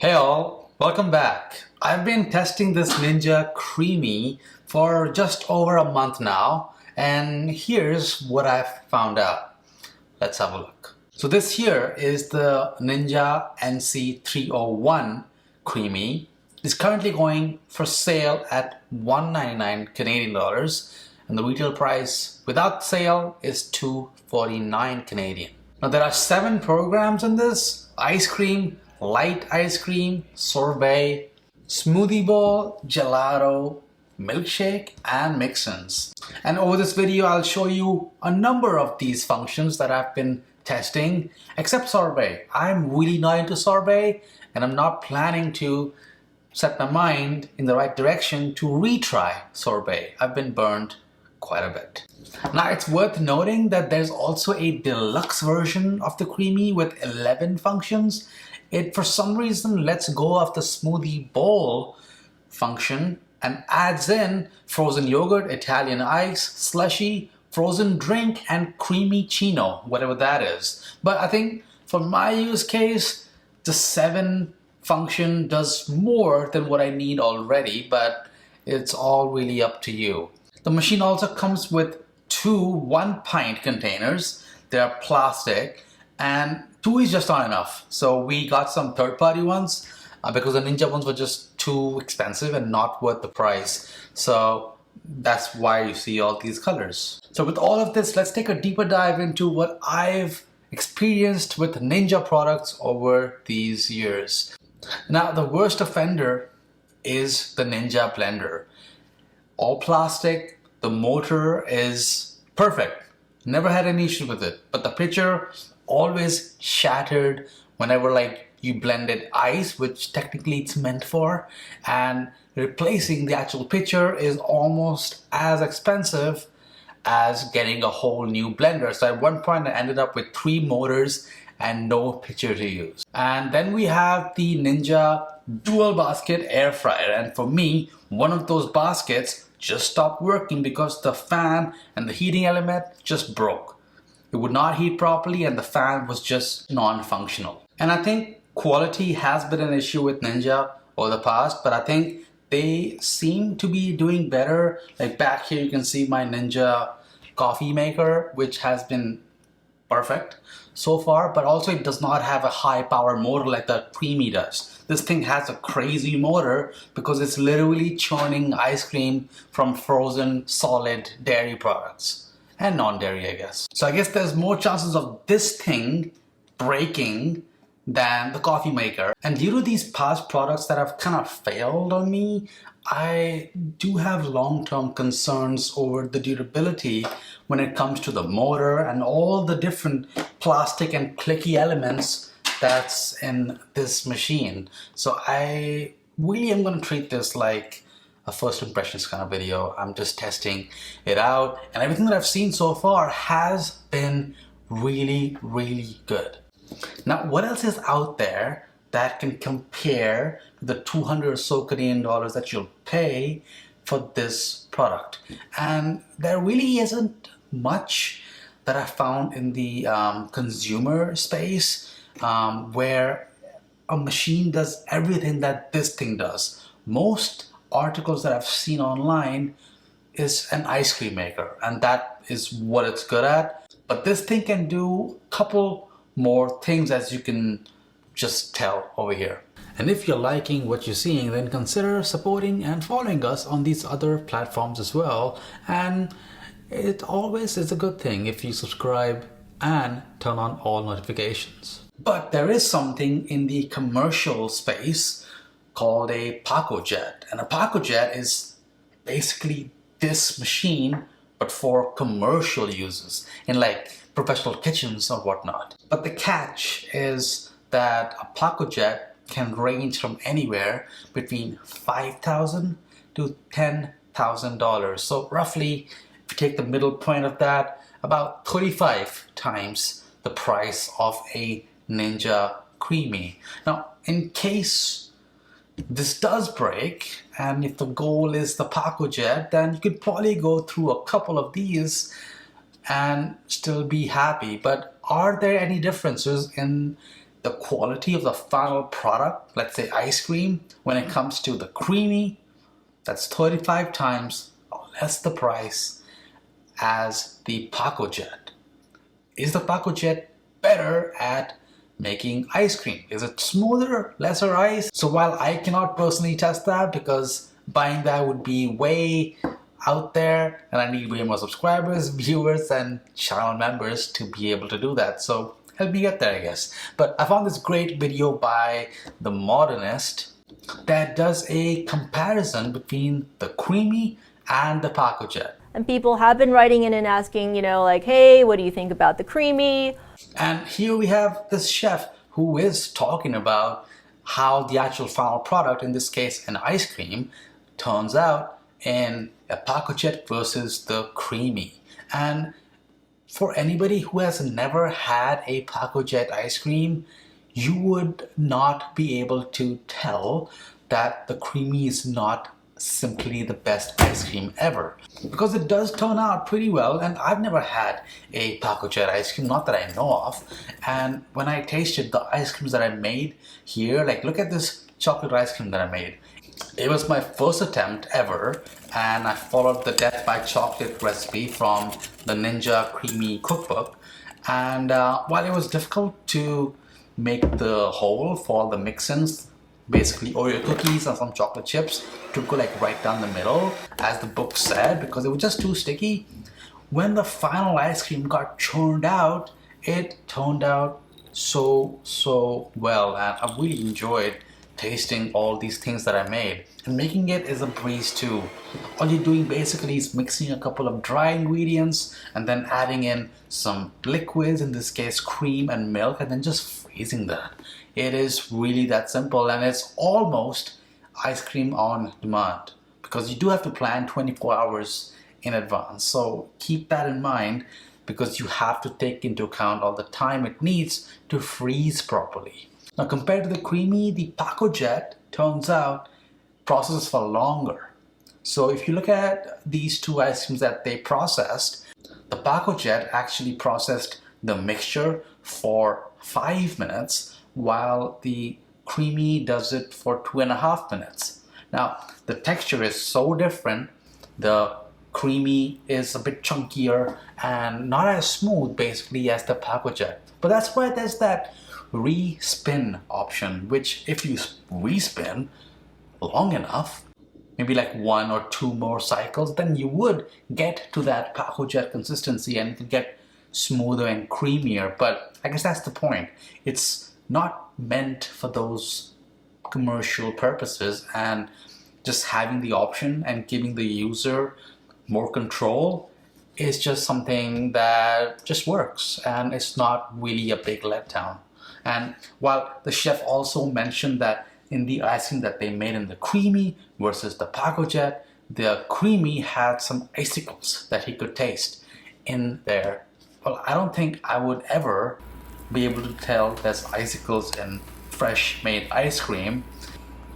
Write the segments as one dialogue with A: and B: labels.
A: Hey all, welcome back. I've been testing this Ninja Creami for just over a month now, and here's what I've found out. Let's have a look. So this here is the Ninja NC301 Creami. It's currently going for sale at $199 Canadian dollars, and the retail price without sale is $249 Canadian. Now there are 7 programs in this: ice cream, light ice cream, sorbet, smoothie bowl, gelato, milkshake, and mix-ins. And over this video, I'll show you a number of these functions that I've been testing, except sorbet. I'm really not into sorbet, and I'm not planning to set my mind in the right direction to retry sorbet. I've been burned quite a bit. Now it's worth noting that there's also a deluxe version of the Creami with 11 functions. It for some reason lets go of the smoothie bowl function and adds in frozen yogurt, Italian ice, slushy, frozen drink, and creamy chino, whatever that is. But I think for my use case, the 7 function does more than what I need already, but it's all really up to you. The machine also comes with 2 1-pint containers. They're plastic, and 2 is just not enough. So we got some third-party ones because the Ninja ones were just too expensive and not worth the price. So that's why you see all these colors. So with all of this, let's take a deeper dive into what I've experienced with Ninja products over these years. Now, the worst offender is the Ninja blender. All plastic, the motor is perfect. Never had any issues with it, but the pitcher always shattered whenever you blended ice, which technically it's meant for, and replacing the actual pitcher is almost as expensive as getting a whole new blender. So at one point I ended up with 3 motors and no pitcher to use. And then we have the Ninja dual basket air fryer, and for me, one of those baskets just stopped working because the fan and the heating element just broke. It would not heat properly and the fan was just non-functional. And I think quality has been an issue with Ninja over the past, but I think they seem to be doing better. Like back here you can see my Ninja coffee maker, which has been perfect so far, but also it does not have a high power motor like the Creami does. This thing has a crazy motor because it's literally churning ice cream from frozen solid dairy products. And non-dairy, I guess. So I guess there's more chances of this thing breaking than the coffee maker. And due to these past products that have kind of failed on me, I do have long-term concerns over the durability when it comes to the motor and all the different plastic and clicky elements that's in this machine. So I really am going to treat this like a first impressions kind of video. I'm just testing it out, and everything that I've seen so far has been really, really good. Now, what else is out there that can compare to the 200 or so Canadian dollars that you'll pay for this product? And there really isn't much that I found in the consumer space where a machine does everything that this thing does. Most articles that I've seen online is an ice cream maker, and that is what it's good at. But this thing can do a couple more things, as you can just tell over here. And if you're liking what you're seeing, then consider supporting and following us on these other platforms as well. And it always is a good thing if you subscribe and turn on all notifications. But there is something in the commercial space called a PacoJet. And a PacoJet is basically this machine, but for commercial uses in professional kitchens or whatnot. But the catch is that a PacoJet can range from anywhere between $5,000 to $10,000. So roughly, if you take the middle point of that, about 35 times the price of a Ninja Creami. Now, in case this does break, and if the goal is the PacoJet, then you could probably go through a couple of these and still be happy. But are there any differences in the quality of the final product, let's say ice cream, when it comes to the creamy, that's 35 times less the price as the PacoJet. Is the PacoJet better at making ice cream? Is it smoother, lesser ice? So while I cannot personally test that because buying that would be way out there and I need way more subscribers, viewers and channel members to be able to do that. So help me get there, I guess. But I found this great video by The Modernist that does a comparison between the creamy and the PacoJet.
B: And people have been writing in and asking, like, hey, what do you think about the creamy?
A: And here we have this chef who is talking about how the actual final product, in this case an ice cream, turns out in a PacoJet versus the creamy. And for anybody who has never had a PacoJet ice cream, you would not be able to tell that the creamy is not simply the best ice cream ever, because it does turn out pretty well. And I've never had a PacoJet ice cream, not that I know of, and when I tasted the ice creams that I made here, like look at this chocolate ice cream that I made. It was my first attempt ever, and I followed the Death by Chocolate recipe from the Ninja Creami cookbook. And while it was difficult to make the whole for the mix-ins, basically Oreo cookies and some chocolate chips to go like right down the middle, as the book said, because it was just too sticky. When the final ice cream got churned out, it turned out so well, and I really enjoyed tasting all these things that I made. And making it is a breeze too. All you're doing basically is mixing a couple of dry ingredients and then adding in some liquids, in this case cream and milk, and then just freezing that. It is really that simple, and it's almost ice cream on demand, because you do have to plan 24 hours in advance. So keep that in mind, because you have to take into account all the time it needs to freeze properly. Now compared to the creamy, the PacoJet turns out processes for longer. So if you look at these two ice creams that they processed, the PacoJet actually processed the mixture for 5 minutes, while the creamy does it for 2.5 minutes. Now the texture is so different. The creamy is a bit chunkier and not as smooth basically as the PacoJet. But that's why there's that re-spin option, which if you re-spin long enough, maybe like 1 or 2 more cycles, then you would get to that PacoJet consistency and it would get smoother and creamier. But I guess that's the point. It's not meant for those commercial purposes, and just having the option and giving the user more control is just something that just works, and it's not really a big letdown. And while the chef also mentioned that in the ice cream that they made in the creamy versus the PacoJet, the creamy had some icicles that he could taste in there. Well, I don't think I would ever be able to tell there's icicles in fresh made ice cream,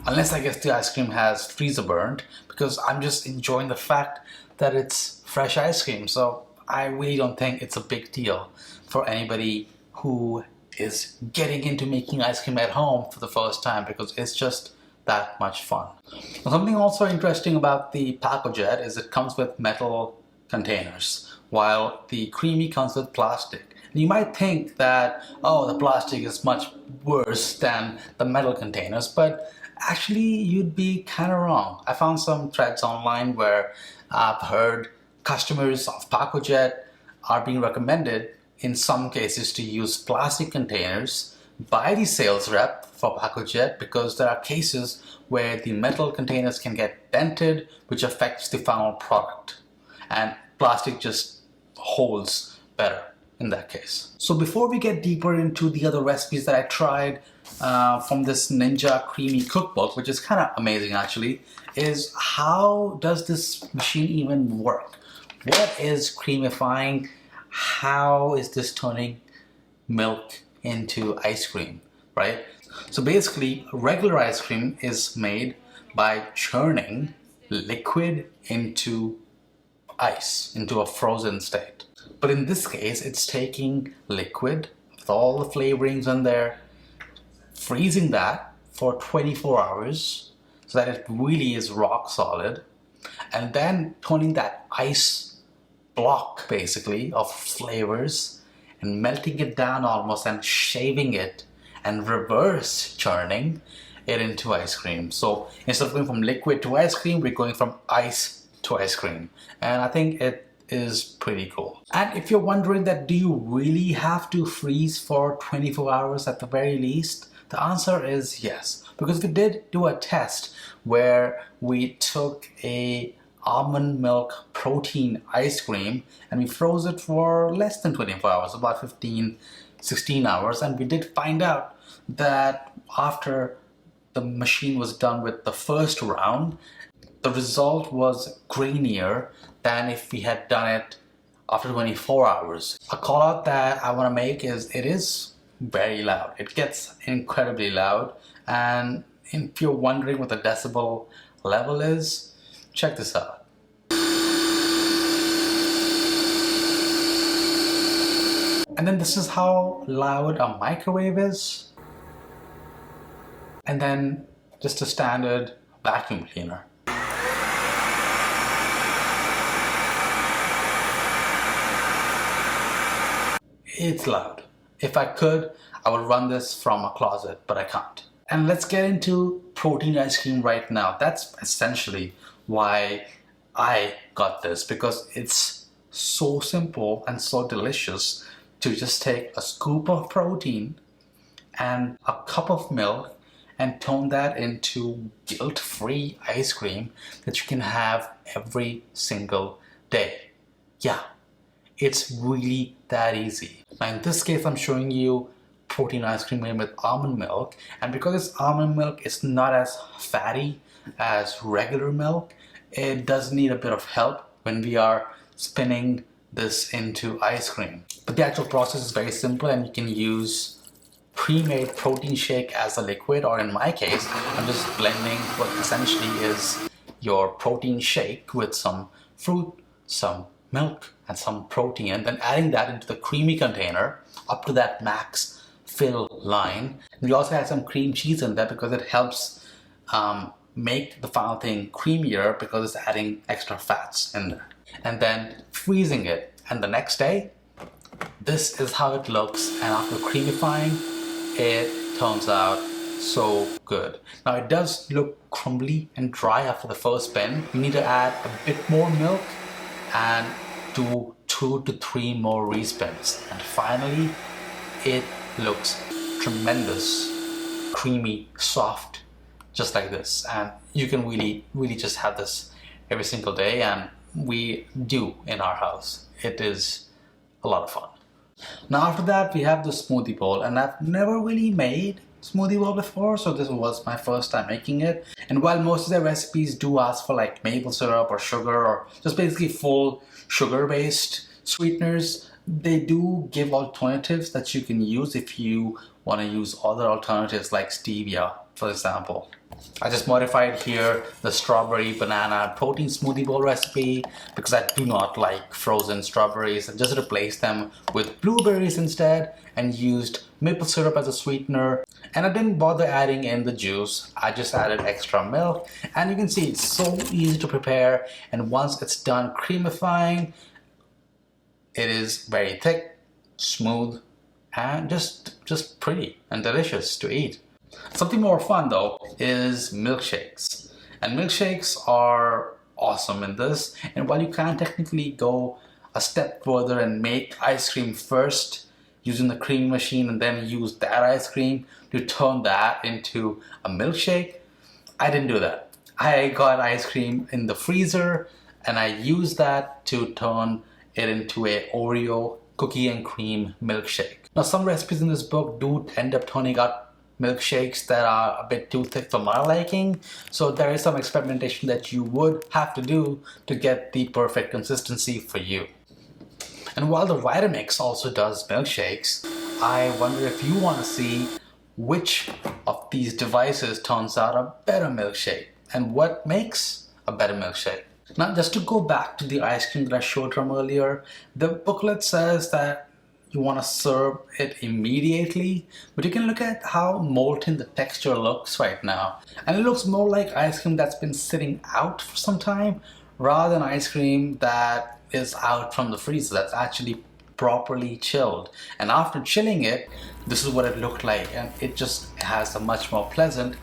A: unless I guess the ice cream has freezer burned, because I'm just enjoying the fact that it's fresh ice cream. So I really don't think it's a big deal for anybody who is getting into making ice cream at home for the first time, because it's just that much fun. Now, something also interesting about the PacoJet is it comes with metal containers, while the creamy comes with plastic. And you might think that, oh, the plastic is much worse than the metal containers, but actually you'd be kind of wrong. I found some threads online where I've heard customers of PacoJet are being recommended in some cases to use plastic containers by the sales rep for PacoJet, because there are cases where the metal containers can get dented, which affects the final product, and plastic just holds better in that case. So before we get deeper into the other recipes that I tried from this Ninja Creami cookbook, which is kind of amazing actually, is how does this machine even work? What is creamifying? How is this turning milk into ice cream, right? So basically, regular ice cream is made by churning liquid into ice, into a frozen state. But in this case, it's taking liquid with all the flavorings in there, freezing that for 24 hours so that it really is rock solid, and then turning that ice block basically of flavors and melting it down almost and shaving it and reverse churning it into ice cream. So instead of going from liquid to ice cream, we're going from ice to ice cream, and I think it is pretty cool. And if you're wondering that do you really have to freeze for 24 hours at the very least, the answer is yes, because we did do a test where we took a almond milk protein ice cream and we froze it for less than 24 hours, about 16 hours, and we did find out that after the machine was done with the first round, the result was grainier than if we had done it after 24 hours. A call out that I want to make is it is very loud. It gets incredibly loud, and if you're wondering what the decibel level is, check this out. And then this is how loud a microwave is. And then just a standard vacuum cleaner. It's loud. If I could, I would run this from a closet, but I can't. And let's get into protein ice cream right now. That's essentially why I got this, because it's so simple and so delicious to just take a scoop of protein and a cup of milk and turn that into guilt-free ice cream that you can have every single day. Yeah, it's really that easy. Now in this case, I'm showing you protein ice cream made with almond milk, and because it's almond milk, it's not as fatty as regular milk. It does need a bit of help when we are spinning this into ice cream. But the actual process is very simple, and you can use pre-made protein shake as a liquid, or in my case, I'm just blending what essentially is your protein shake with some fruit, some milk, and some protein, and then adding that into the creamy container up to that max fill line. And we also add some cream cheese in there because it helps make the final thing creamier because it's adding extra fats in there. And then freezing it, and the next day, this is how it looks, and after creamifying, it turns out so good. Now it does look crumbly and dry after the first spin. You need to add a bit more milk and do 2 to 3 more respins, and finally it looks tremendous, creamy, soft, just like this. And you can really just have this every single day, and we do in our house. It is a lot of fun. Now after that, we have the smoothie bowl, and I've never really made smoothie bowl before, so this was my first time making it. And while most of their recipes do ask for like maple syrup or sugar or just basically full sugar based sweeteners, they do give alternatives that you can use if you want to use other alternatives like stevia, for example. I just modified here the strawberry banana protein smoothie bowl recipe because I do not like frozen strawberries, and just replaced them with blueberries instead and used maple syrup as a sweetener. And I didn't bother adding in the juice, I just added extra milk, and you can see it's so easy to prepare, and once it's done creamifying, it is very thick, smooth, and just pretty and delicious to eat. Something more fun though is milkshakes, and milkshakes are awesome in this. And while you can technically go a step further and make ice cream first using the cream machine and then use that ice cream to turn that into a milkshake, I didn't do that. I got ice cream in the freezer and I used that to turn it into a Oreo cookie and cream milkshake. Now some recipes in this book do end up turning out milkshakes that are a bit too thick for my liking, so there is some experimentation that you would have to do to get the perfect consistency for you. And while the Vitamix also does milkshakes, I wonder if you want to see which of these devices turns out a better milkshake and what makes a better milkshake. Now just to go back to the ice cream that I showed from earlier, the booklet says that you want to serve it immediately, but you can look at how molten the texture looks right now. And it looks more like ice cream that's been sitting out for some time rather than ice cream that is out from the freezer, that's actually properly chilled. And after chilling it, this is what it looked like, and it just has a much more pleasant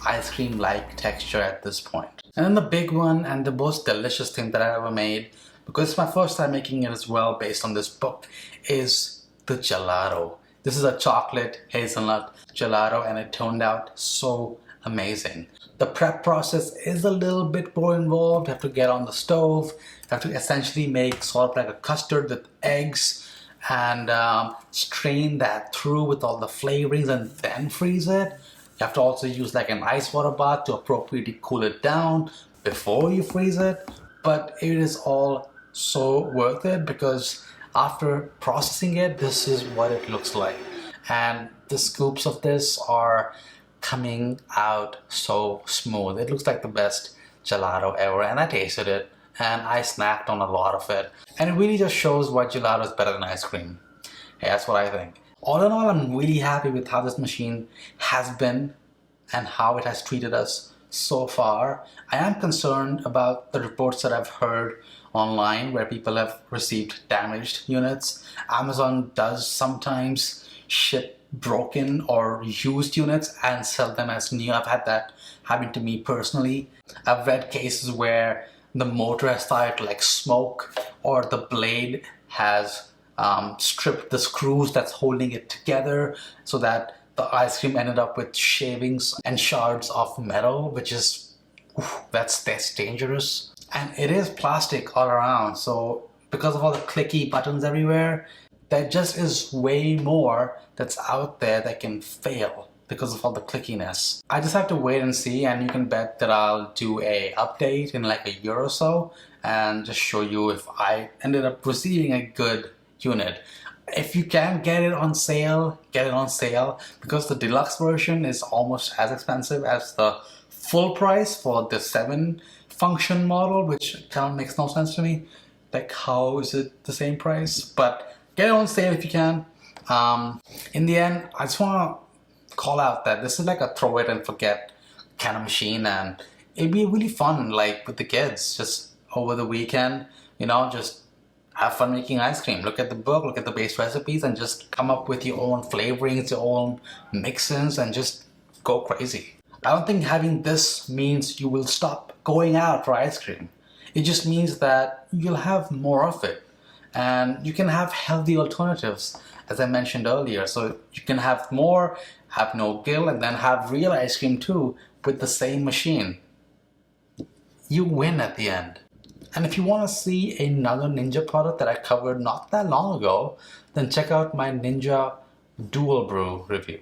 A: ice cream like texture at this point. And then the big one and the most delicious thing that I ever made, because it's my first time making it as well based on this book, is the gelato. This is a chocolate hazelnut gelato and it turned out so amazing. The prep process is a little bit more involved. You have to get on the stove. You have to essentially make sort of like a custard with eggs and strain that through with all the flavorings and then freeze it. You have to also use like an ice water bath to appropriately cool it down before you freeze it. But it is all so worth it because after processing it, this is what it looks like. And the scoops of this are coming out so smooth. It looks like the best gelato ever, and I tasted it and I snacked on a lot of it. And it really just shows why gelato is better than ice cream. Hey, that's what I think. All in all, I'm really happy with how this machine has been and how it has treated us so far. I am concerned about the reports that I've heard online where people have received damaged units. Amazon does sometimes ship broken or used units and sell them as new. I've had that happen to me personally. I've read cases where the motor has started to like smoke, or the blade has stripped the screws that's holding it together, so that the ice cream ended up with shavings and shards of metal, which is, that's dangerous. And it is plastic all around, so because of all the clicky buttons everywhere, there just is way more that's out there that can fail because of all the clickiness. I just have to wait and see, and you can bet that I'll do a update in like a year or so and just show you if I ended up receiving a good unit. If you can get it on sale, get it on sale, because the deluxe version is almost as expensive as the full price for the 7 function model, which kind of makes no sense to me. Like, how is it the same price? But get it on sale if you can. In the end, I just want to call out that this is like a throw it and forget kind of machine, and it'd be really fun, like with the kids, just over the weekend, you know, just have fun making ice cream. Look at the book, look at the base recipes, and just come up with your own flavorings, your own mix-ins, and just go crazy. I don't think having this means you will stop going out for ice cream. It just means that you'll have more of it, and you can have healthy alternatives, as I mentioned earlier. So you can have more, have no guilt, and then have real ice cream too with the same machine. You win at the end. And if you want to see another Ninja product that I covered not that long ago, then check out my Ninja Dual Brew review.